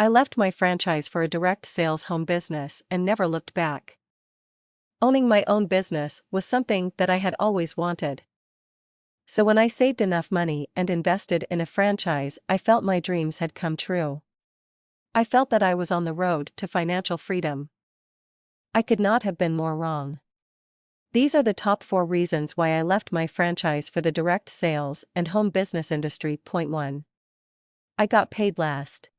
I left my franchise for a direct sales home business and never looked back. Owning my own business was something that I had always wanted. So when I saved enough money and invested in a franchise, I felt my dreams had come true. I felt that I was on the road to financial freedom. I could not have been more wrong. These are the top 4 reasons why I left my franchise for the direct sales and home business industry. Point 1. I got paid last.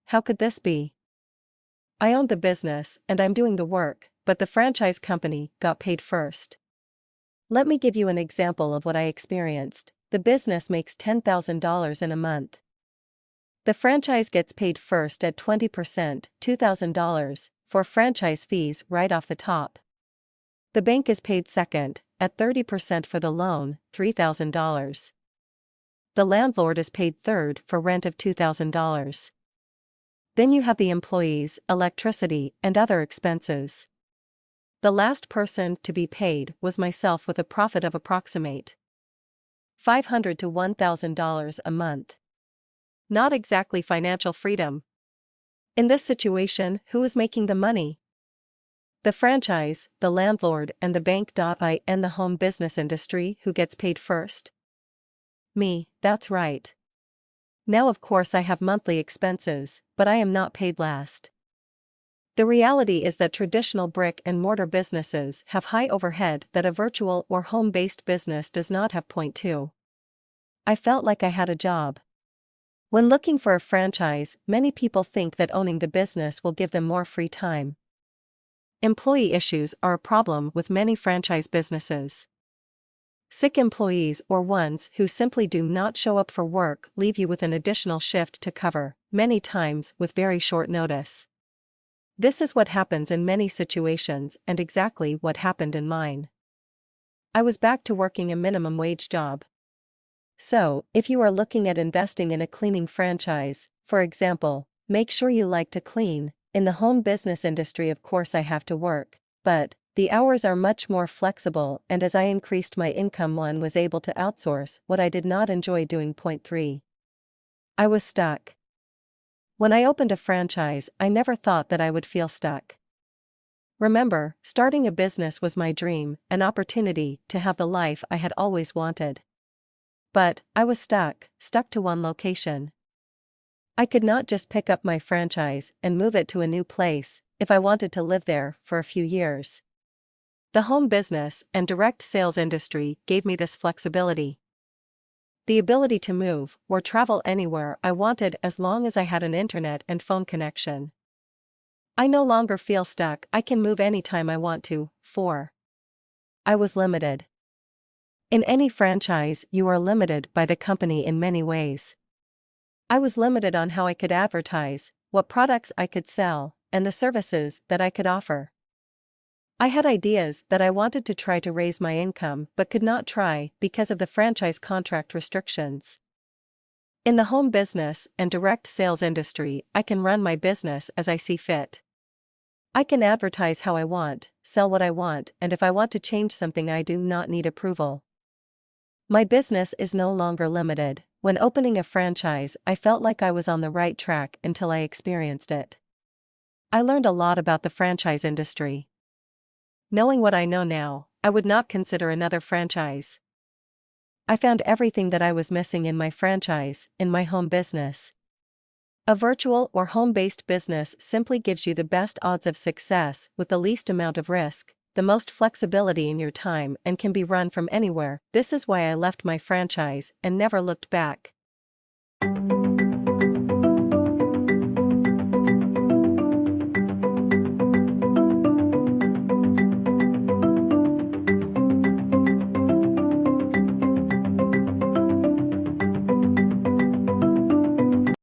How could this be? I owned the business and I'm doing the work, but the franchise company got paid first. Let me give you an example of what I experienced. The business makes $10,000 in a month. The franchise gets paid first at 20%, $2,000, for franchise fees right off the top. The bank is paid second, at 30% for the loan, $3,000. The landlord is paid third for rent of $2,000. Then you have the employees, electricity, and other expenses. The last person to be paid was myself with a profit of approximate $500 to $1,000 a month. Not exactly financial freedom. In this situation, who is making the money? The franchise, the landlord, and the bank. I and the home business industry. Who gets paid first? Me, that's right. Now of course I have monthly expenses, but I am not paid last. The reality is that traditional brick and mortar businesses have high overhead that a virtual or home-based business does not have. Point 2. I felt like I had a job. When looking for a franchise, many people think that owning the business will give them more free time. Employee issues are a problem with many franchise businesses. Sick employees or ones who simply do not show up for work leave you with an additional shift to cover, many times with very short notice. This is what happens in many situations and exactly what happened in mine. I was back to working a minimum wage job. So, if you are looking at investing in a cleaning franchise, for example, make sure you like to clean. In the home business industry, of course, I have to work, but the hours are much more flexible, and as I increased my income, one was able to outsource what I did not enjoy doing. Point 3. I was stuck. When I opened a franchise, I never thought that I would feel stuck. Remember, starting a business was my dream, an opportunity to have the life I had always wanted. But I was stuck to one location. I could not just pick up my franchise and move it to a new place if I wanted to live there for a few years. The home business and direct sales industry gave me this flexibility. The ability to move or travel anywhere I wanted as long as I had an internet and phone connection. I no longer feel stuck. I can move anytime I want to. 4. I was limited. In any franchise, you are limited by the company in many ways. I was limited on how I could advertise, what products I could sell, and the services that I could offer. I had ideas that I wanted to try to raise my income but could not try because of the franchise contract restrictions. In the home business and direct sales industry, I can run my business as I see fit. I can advertise how I want, sell what I want, and if I want to change something, I do not need approval. My business is no longer limited. When opening a franchise, I felt like I was on the right track until I experienced it. I learned a lot about the franchise industry. Knowing what I know now, I would not consider another franchise. I found everything that I was missing in my franchise, in my home business. A virtual or home-based business simply gives you the best odds of success with the least amount of risk, the most flexibility in your time, and can be run from anywhere. This is why I left my franchise and never looked back.